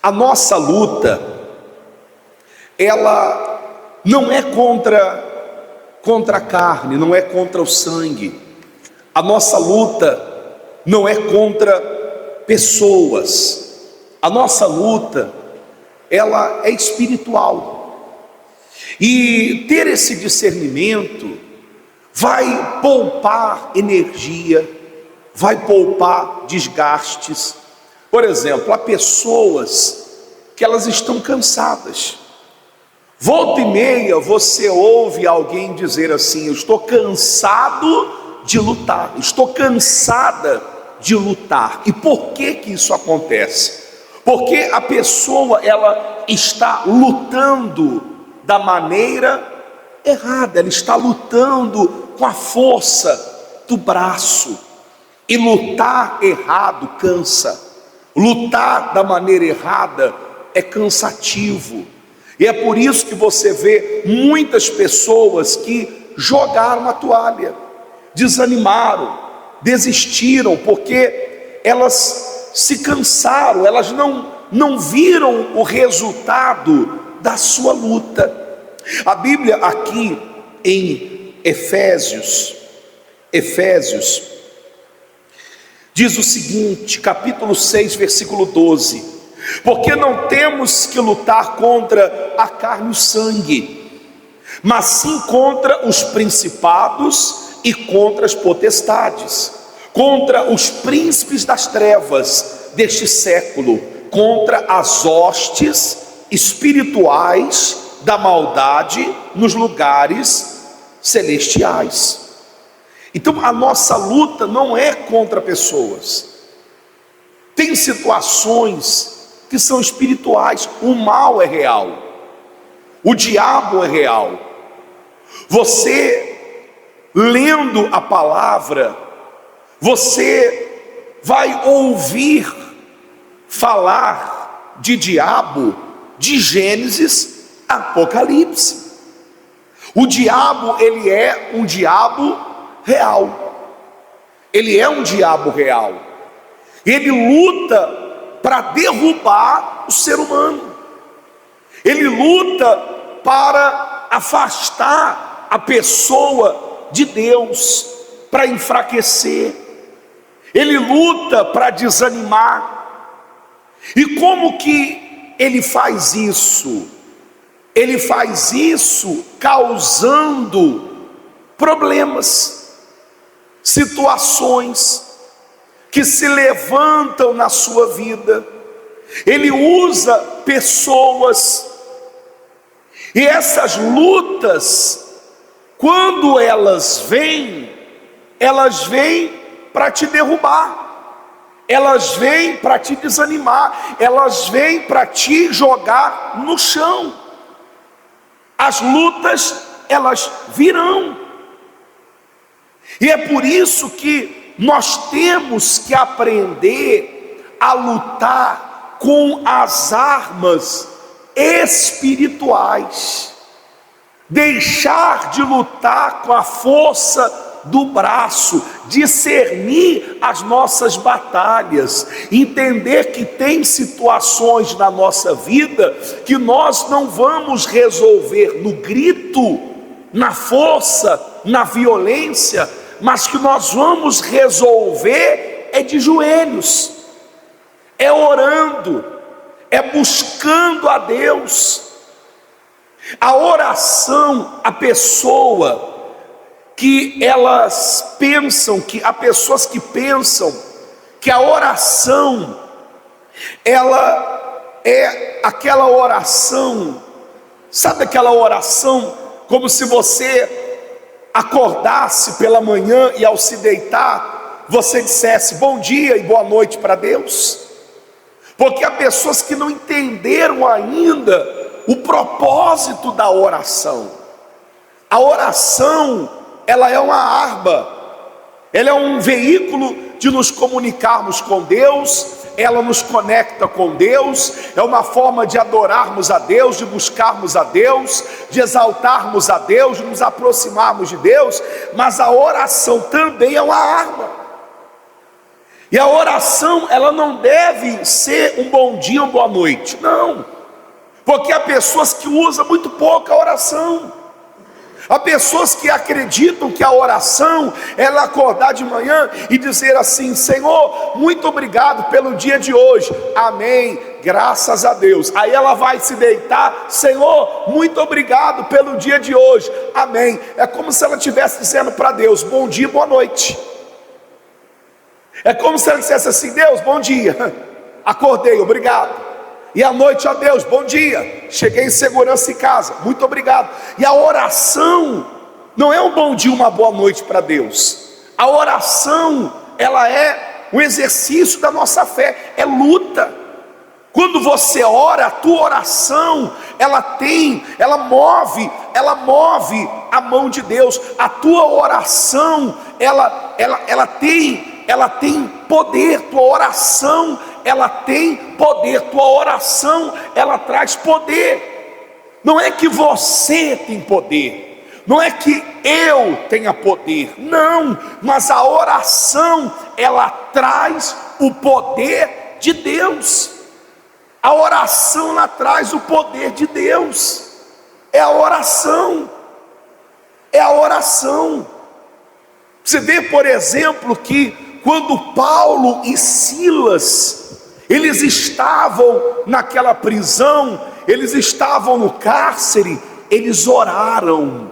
A nossa luta, ela não é contra a carne, não é contra o sangue. A nossa luta não é contra pessoas. A nossa luta, ela é espiritual. E ter esse discernimento vai poupar energia, vai poupar desgastes. Por exemplo, há pessoas que elas estão cansadas. Volta e meia você ouve alguém dizer assim: eu estou cansado de lutar, estou cansada de lutar. E por que isso acontece? Porque a pessoa, ela está lutando da maneira errada, ela está lutando com a força do braço. E lutar errado cansa. Lutar da maneira errada é cansativo. E é por isso que você vê muitas pessoas que jogaram a toalha, desanimaram, desistiram, porque elas se cansaram, elas não viram o resultado da sua luta. A Bíblia aqui em Efésios diz o seguinte, capítulo 6, versículo 12: porque não temos que lutar contra a carne e o sangue, mas sim contra os principados e contra as potestades, contra os príncipes das trevas deste século, contra as hostes espirituais da maldade nos lugares celestiais. Então a nossa luta não é contra pessoas. Tem situações que são espirituais. O mal é real, o diabo é real. Você lendo a palavra, você vai ouvir falar de diabo de Gênesis a Apocalipse. O diabo, ele é um diabo real. Ele é um diabo real. Ele luta para derrubar o ser humano. Ele luta para afastar a pessoa de Deus, para enfraquecer. Ele luta para desanimar. E como que ele faz isso? Ele faz isso causando problemas, situações que se levantam na sua vida. Ele usa pessoas, e essas lutas, quando elas vêm para te derrubar, elas vêm para te desanimar, elas vêm para te jogar no chão. As lutas, elas virão. E é por isso que nós temos que aprender a lutar com as armas espirituais. Deixar de lutar com a força do braço, discernir as nossas batalhas, entender que tem situações na nossa vida que nós não vamos resolver no grito, na força, na violência, mas que nós vamos resolver é de joelhos, é orando, é buscando a Deus. A oração, a pessoa que elas pensam, que há pessoas que pensam que a oração, ela é aquela oração, sabe aquela oração como se você acordasse pela manhã e ao se deitar, você dissesse bom dia e boa noite para Deus? Porque há pessoas que não entenderam ainda o propósito da oração. A oração, ela é uma arma, ela é um veículo de nos comunicarmos com Deus, ela nos conecta com Deus, é uma forma de adorarmos a Deus, de buscarmos a Deus, de exaltarmos a Deus, de nos aproximarmos de Deus. Mas a oração também é uma arma. E a oração, ela não deve ser um bom dia, uma boa noite, não, porque há pessoas que usam muito pouco a oração. Há pessoas que acreditam que a oração é ela acordar de manhã e dizer assim: Senhor, muito obrigado pelo dia de hoje, amém, graças a Deus. Aí ela vai se deitar: Senhor, muito obrigado pelo dia de hoje, amém. É como se ela estivesse dizendo para Deus: bom dia, boa noite. É como se ela dissesse assim: Deus, bom dia, acordei, obrigado. E à noite, ó Deus, bom dia, cheguei em segurança em casa, muito obrigado. E a oração não é um bom dia, uma boa noite para Deus. A oração, ela é um exercício da nossa fé, é luta. Quando você ora, a tua oração, ela move a mão de Deus. A tua oração, ela tem poder. Tua oração, ela tem poder. Tua oração, ela traz poder. Não é que você tem poder, não é que eu tenha poder, não, mas a oração, ela traz o poder de Deus. A oração, ela traz o poder de Deus. É a oração. É a oração. Você vê, por exemplo, que quando Paulo e Silas, eles estavam naquela prisão, eles estavam no cárcere, eles oraram.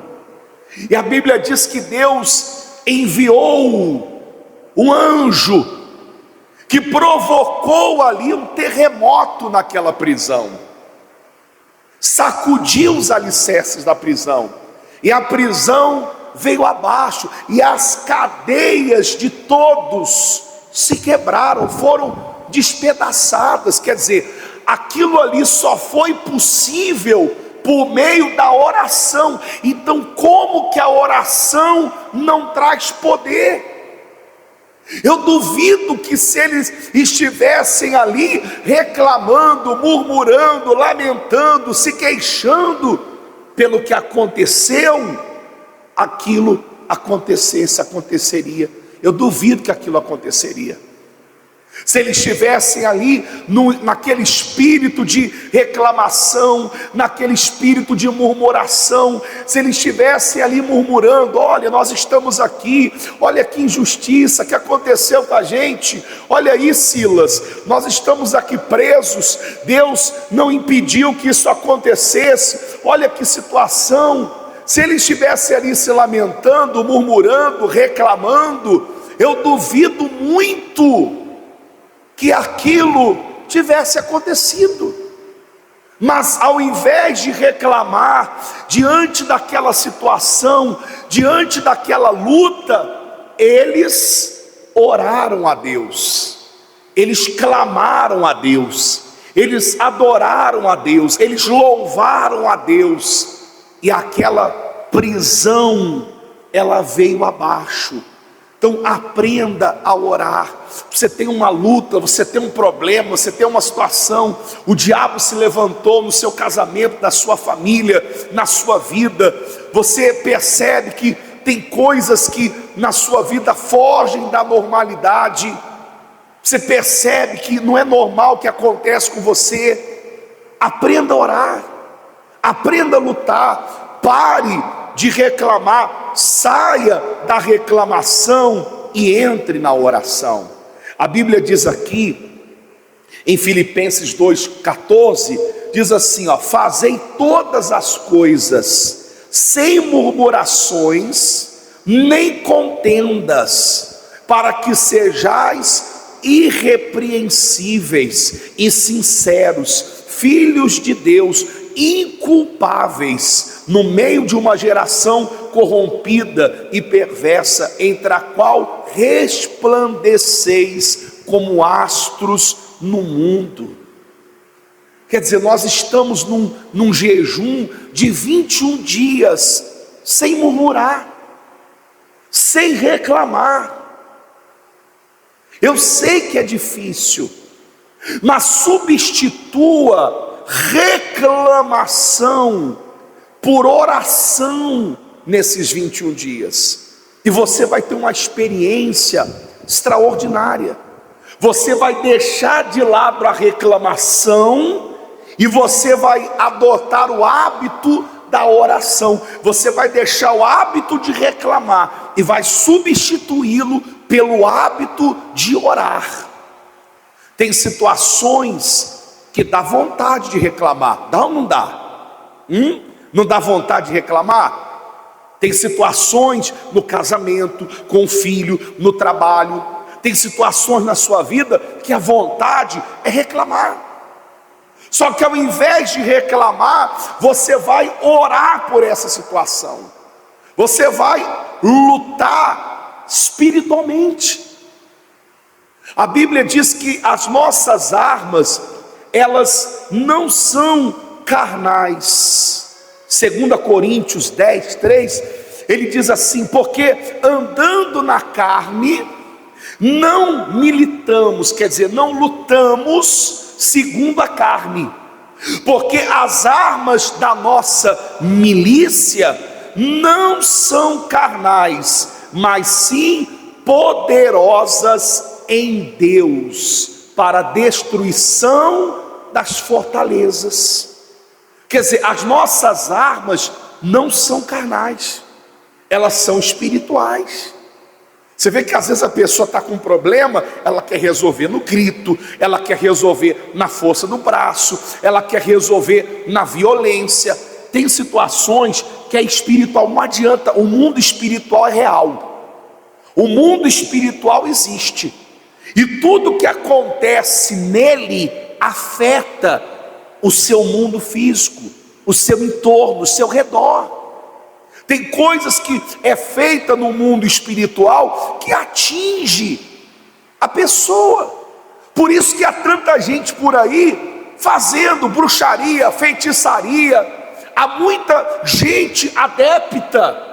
E a Bíblia diz que Deus enviou um anjo que provocou ali um terremoto naquela prisão, sacudiu os alicerces da prisão, e a prisão veio abaixo, e as cadeias de todos se quebraram, foram despedaçadas. Quer dizer, aquilo ali só foi possível por meio da oração. Então, como que a oração não traz poder? Eu duvido que se eles estivessem ali reclamando, murmurando, lamentando, se queixando pelo que aconteceu, aquilo aconteceria. Eu duvido que aquilo aconteceria. Se eles estivessem ali naquele espírito de reclamação, naquele espírito de murmuração, se eles estivessem ali murmurando: olha, nós estamos aqui, olha que injustiça que aconteceu com a gente, olha aí, Silas, nós estamos aqui presos, Deus não impediu que isso acontecesse, olha que situação. Se eles estivessem ali se lamentando, murmurando, reclamando, eu duvido muito que aquilo tivesse acontecido. Mas ao invés de reclamar, diante daquela situação, diante daquela luta, eles oraram a Deus, eles clamaram a Deus, eles adoraram a Deus, eles louvaram a Deus, e aquela prisão, ela veio abaixo. Então aprenda a orar. Você tem uma luta, você tem um problema, você tem uma situação, o diabo se levantou no seu casamento, na sua família, na sua vida. Você percebe que tem coisas que na sua vida fogem da normalidade. Você percebe que não é normal o que acontece com você. Aprenda a orar, aprenda a lutar, pare de reclamar, saia da reclamação e entre na oração. A Bíblia diz aqui, em Filipenses 2,14, diz assim: fazei todas as coisas sem murmurações, nem contendas, para que sejais irrepreensíveis e sinceros, filhos de Deus, inculpáveis, no meio de uma geração corrompida e perversa, entre a qual resplandeceis como astros no mundo. Quer dizer, nós estamos num jejum de 21 dias, sem murmurar, sem reclamar. Eu sei que é difícil, mas substitua reclamação por oração nesses 21 dias, e você vai ter uma experiência extraordinária. Você vai deixar de lado a reclamação e você vai adotar o hábito da oração. Você vai deixar o hábito de reclamar e vai substituí-lo pelo hábito de orar. Tem situações que dá vontade de reclamar, dá ou não dá? Não dá vontade de reclamar? Tem situações no casamento, com o filho, no trabalho. Tem situações na sua vida que a vontade é reclamar. Só que ao invés de reclamar, você vai orar por essa situação. Você vai lutar espiritualmente. A Bíblia diz que as nossas armas, elas não são carnais. 2 Coríntios 10, 3, ele diz assim: porque andando na carne, não militamos, quer dizer, não lutamos segundo a carne, porque as armas da nossa milícia não são carnais, mas sim poderosas em Deus, para a destruição das fortalezas. Quer dizer, as nossas armas não são carnais, elas são espirituais. Você vê que às vezes a pessoa está com um problema, ela quer resolver no grito, ela quer resolver na força do braço, ela quer resolver na violência. Tem situações que é espiritual, não adianta, o mundo espiritual é real, o mundo espiritual existe, e tudo que acontece nele afeta o seu mundo físico, o seu entorno, o seu redor. Tem coisas que é feita no mundo espiritual que atinge a pessoa. Por isso que há tanta gente por aí fazendo bruxaria, feitiçaria. Há muita gente adepta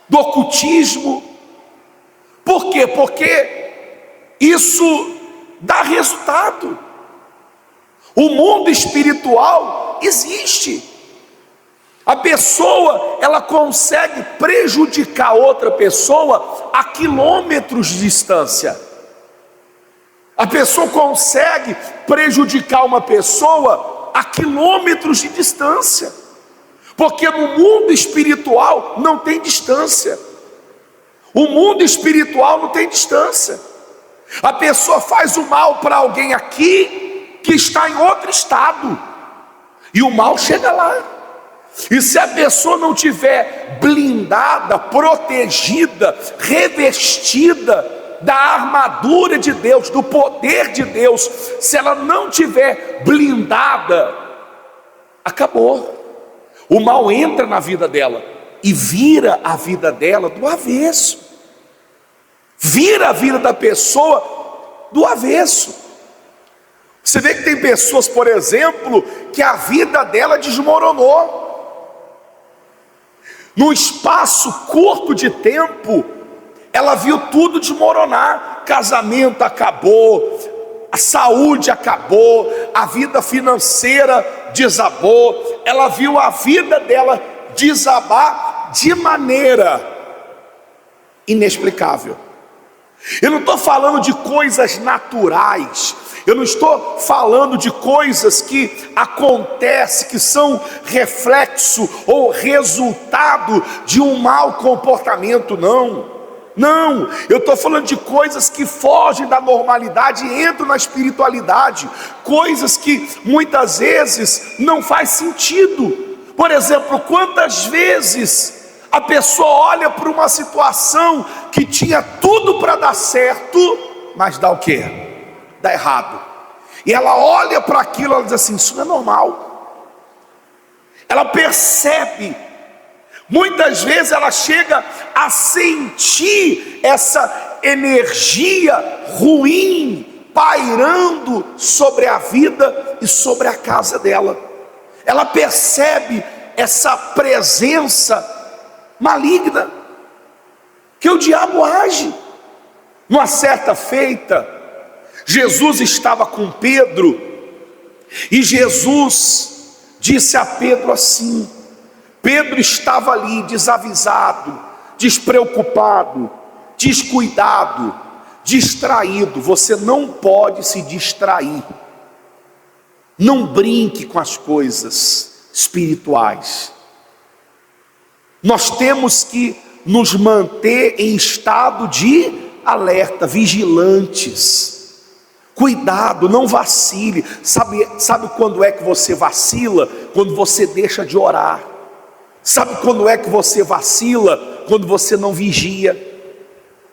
do ocultismo. Por quê? Porque isso dá resultado. O mundo espiritual existe. A pessoa, ela consegue prejudicar outra pessoa a quilômetros de distância. A pessoa consegue prejudicar uma pessoa a quilômetros de distância. Porque no mundo espiritual não tem distância. O mundo espiritual não tem distância. A pessoa faz o mal para alguém aqui que está em outro estado, e o mal chega lá. E se a pessoa não tiver blindada, protegida, revestida da armadura de Deus, do poder de Deus, se ela não tiver blindada, acabou. O mal entra na vida dela e vira a vida dela do avesso. Vira a vida da pessoa do avesso. Você vê que tem pessoas, por exemplo, que a vida dela desmoronou. Num espaço curto de tempo, ela viu tudo desmoronar. Casamento acabou, a saúde acabou, a vida financeira desabou. Ela viu a vida dela desabar de maneira inexplicável. Eu não estou falando de coisas naturais, eu não estou falando de coisas que acontecem, que são reflexo ou resultado de um mau comportamento, não, eu estou falando de coisas que fogem da normalidade e entram na espiritualidade, coisas que muitas vezes não faz sentido. Por exemplo, quantas vezes a pessoa olha para uma situação que tinha tudo para dar certo, mas dá o quê? Dá errado. E ela olha para aquilo, ela diz assim: isso não é normal. Ela percebe. Muitas vezes ela chega a sentir essa energia ruim pairando sobre a vida e sobre a casa dela. Ela percebe essa presença maligna, que o diabo age. Numa certa feita, Jesus estava com Pedro, e Jesus disse a Pedro assim: Pedro estava ali desavisado, despreocupado, descuidado, distraído. Você não pode se distrair. Não brinque com as coisas espirituais. Nós temos que nos manter em estado de alerta, vigilantes. Cuidado, não vacile. Sabe quando é que você vacila? Quando você deixa de orar. Sabe quando é que você vacila? Quando você não vigia.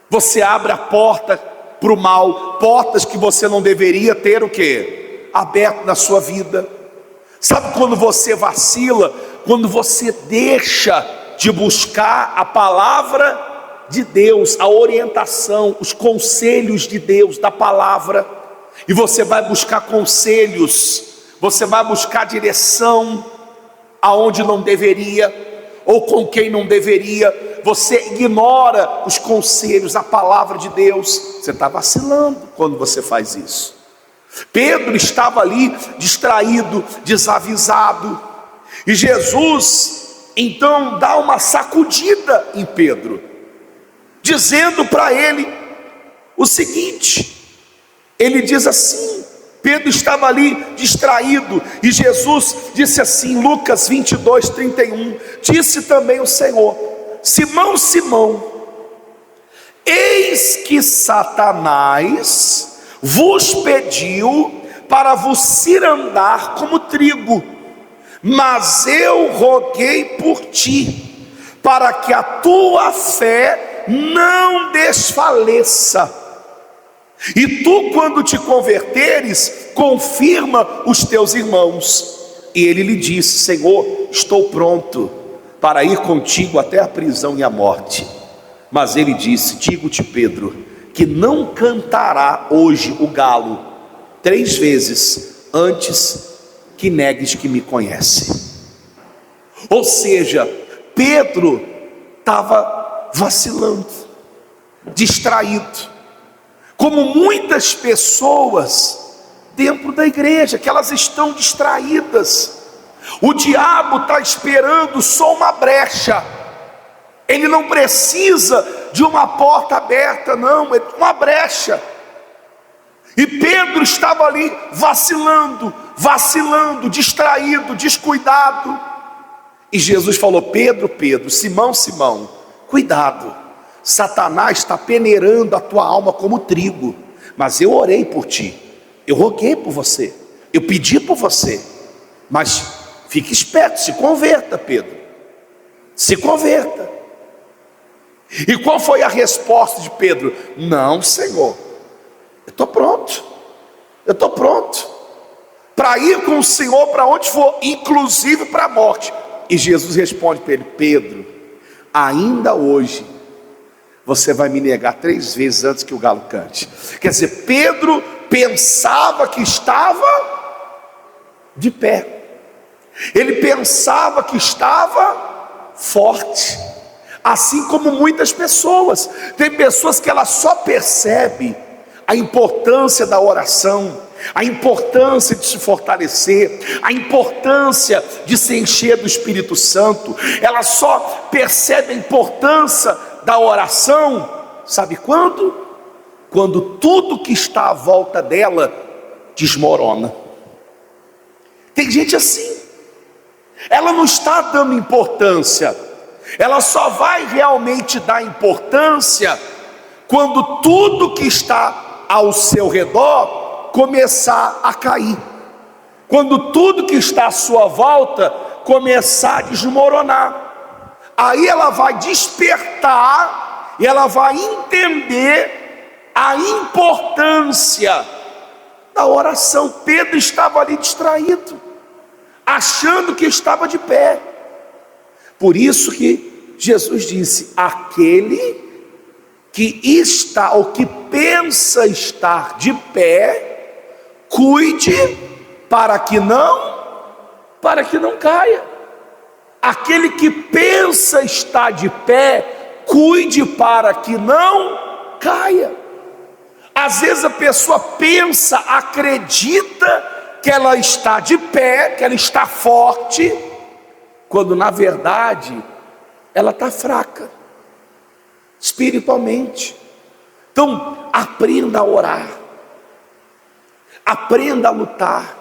Você abre a porta para o mal, portas que você não deveria ter o quê? Aberto na sua vida. Sabe quando você vacila? Quando você deixa de buscar a palavra de Deus, a orientação, os conselhos de Deus, da palavra, e você vai buscar conselhos, você vai buscar direção aonde não deveria, ou com quem não deveria, você ignora os conselhos, a palavra de Deus. Você está vacilando quando você faz isso. Pedro estava ali distraído, desavisado, e Jesus então dá uma sacudida em Pedro, dizendo para ele o seguinte. Ele diz assim, Pedro estava ali distraído, e Jesus disse assim, Lucas 22:31, disse também o Senhor: Simão, Simão, eis que Satanás vos pediu para vos cirandar como trigo, mas eu roguei por ti, para que a tua fé não desfaleça. E tu, quando te converteres, confirma os teus irmãos. E ele lhe disse: Senhor, estou pronto para ir contigo até a prisão e a morte. Mas ele disse: digo-te, Pedro, que não cantará hoje o galo 3 vezes antes que negues que me conhece. Ou seja, Pedro estava vacilando, distraído, como muitas pessoas dentro da igreja, que elas estão distraídas. O diabo está esperando só uma brecha. Ele não precisa de uma porta aberta, não, é uma brecha. E Pedro estava ali vacilando, distraído, descuidado. E Jesus falou: Pedro, Pedro, Simão, Simão, cuidado, Satanás está peneirando a tua alma como trigo, mas eu orei por ti, eu roguei por você, eu pedi por você, mas fique esperto, se converta, Pedro, se converta. E qual foi a resposta de Pedro? Não, Senhor, eu estou pronto para ir com o Senhor para onde for, inclusive para a morte. E Jesus responde para ele: Pedro, ainda hoje você vai me negar 3 vezes antes que o galo cante. Quer dizer, Pedro pensava que estava de pé, ele pensava que estava forte, assim como muitas pessoas. Tem pessoas que elas só percebem a importância da oração, a importância de se fortalecer, a importância de se encher do Espírito Santo. Elas só percebem a importância da oração, sabe quando? Quando tudo que está à volta dela desmorona. Tem gente assim, ela não está dando importância, ela só vai realmente dar importância quando tudo que está ao seu redor começar a cair, quando tudo que está à sua volta começar a desmoronar. Aí ela vai despertar e ela vai entender a importância da oração. Pedro estava ali distraído, achando que estava de pé. Por isso que Jesus disse: aquele que está ou que pensa estar de pé, cuide para que não caia. Aquele que pensa estar de pé, cuide para que não caia. Às vezes a pessoa pensa, acredita que ela está de pé, que ela está forte, quando na verdade ela está fraca espiritualmente. Então, aprenda a orar, aprenda a lutar,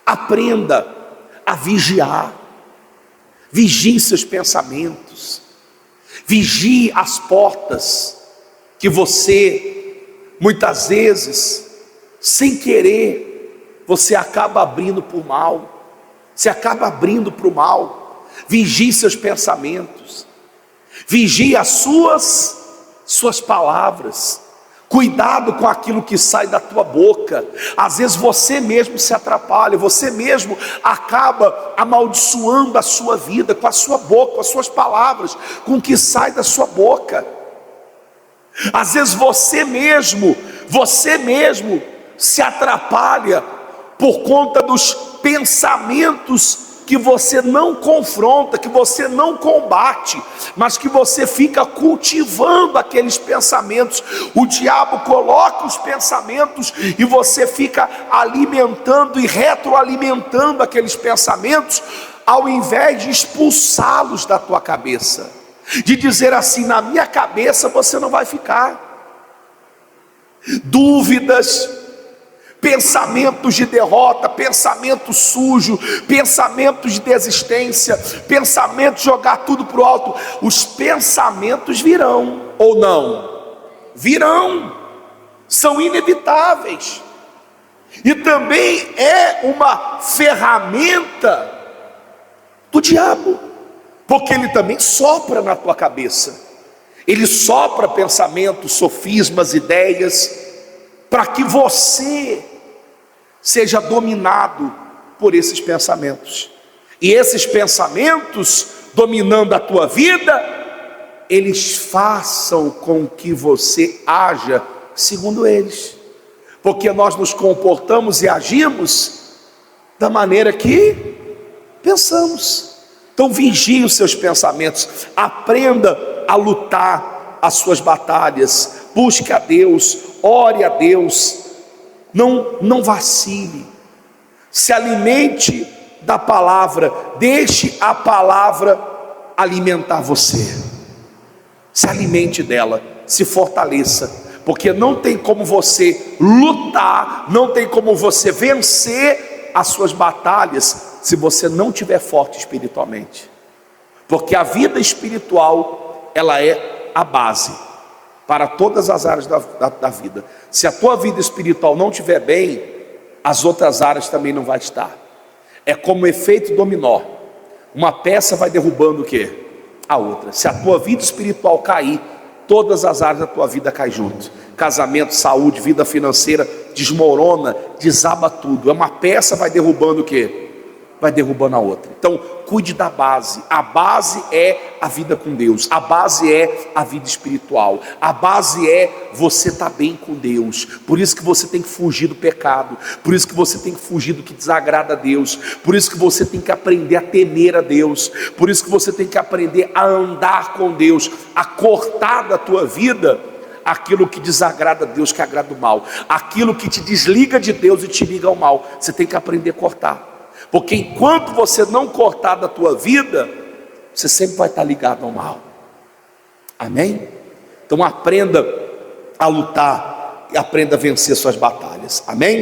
aprenda a vigiar. Vigie seus pensamentos, vigie as portas que você, muitas vezes, sem querer, você acaba abrindo para o mal. Você acaba abrindo para o mal. Vigie seus pensamentos, vigie as suas palavras. Cuidado com aquilo que sai da tua boca. Às vezes você mesmo se atrapalha, você mesmo acaba amaldiçoando a sua vida com a sua boca, com as suas palavras, com o que sai da sua boca. Às vezes você mesmo se atrapalha por conta dos pensamentos que você não confronta, que você não combate, mas que você fica cultivando aqueles pensamentos. O diabo coloca os pensamentos e você fica alimentando e retroalimentando aqueles pensamentos, ao invés de expulsá-los da tua cabeça, de dizer assim: na minha cabeça você não vai ficar. Dúvidas, pensamentos de derrota, pensamento sujo, pensamentos de desistência, pensamento de jogar tudo para o alto. Os pensamentos virão ou não? Virão, são inevitáveis. E também é uma ferramenta do diabo, porque ele também sopra na tua cabeça. Ele sopra pensamentos, sofismas, ideias, para que você seja dominado por esses pensamentos. E esses pensamentos, dominando a tua vida, eles façam com que você haja segundo eles, porque nós nos comportamos e agimos da maneira que pensamos. Então vigie os seus pensamentos, aprenda a lutar as suas batalhas, busque a Deus, ore a Deus, não vacile, se alimente da palavra, deixe a palavra alimentar você, se alimente dela, se fortaleça, porque não tem como você lutar, não tem como você vencer as suas batalhas se você não estiver forte espiritualmente, porque a vida espiritual, ela é a base para todas as áreas da vida. Se a tua vida espiritual não estiver bem, as outras áreas também não vai estar. É como efeito dominó, uma peça vai derrubando o quê? A outra. Se a tua vida espiritual cair, todas as áreas da tua vida caem junto. Casamento, saúde, vida financeira, desmorona, desaba tudo. É uma peça vai derrubando o quê? Vai derrubando a outra. Então cuide da base. A base é a vida com Deus, a base é a vida espiritual, a base é você estar bem com Deus. Por isso que você tem que fugir do pecado, por isso que você tem que fugir do que desagrada a Deus, por isso que você tem que aprender a temer a Deus, por isso que você tem que aprender a andar com Deus, a cortar da tua vida aquilo que desagrada a Deus, que agrada o mal, aquilo que te desliga de Deus e te liga ao mal. Você tem que aprender a cortar, porque enquanto você não cortar da tua vida, você sempre vai estar ligado ao mal. Amém? Então aprenda a lutar e aprenda a vencer suas batalhas. Amém?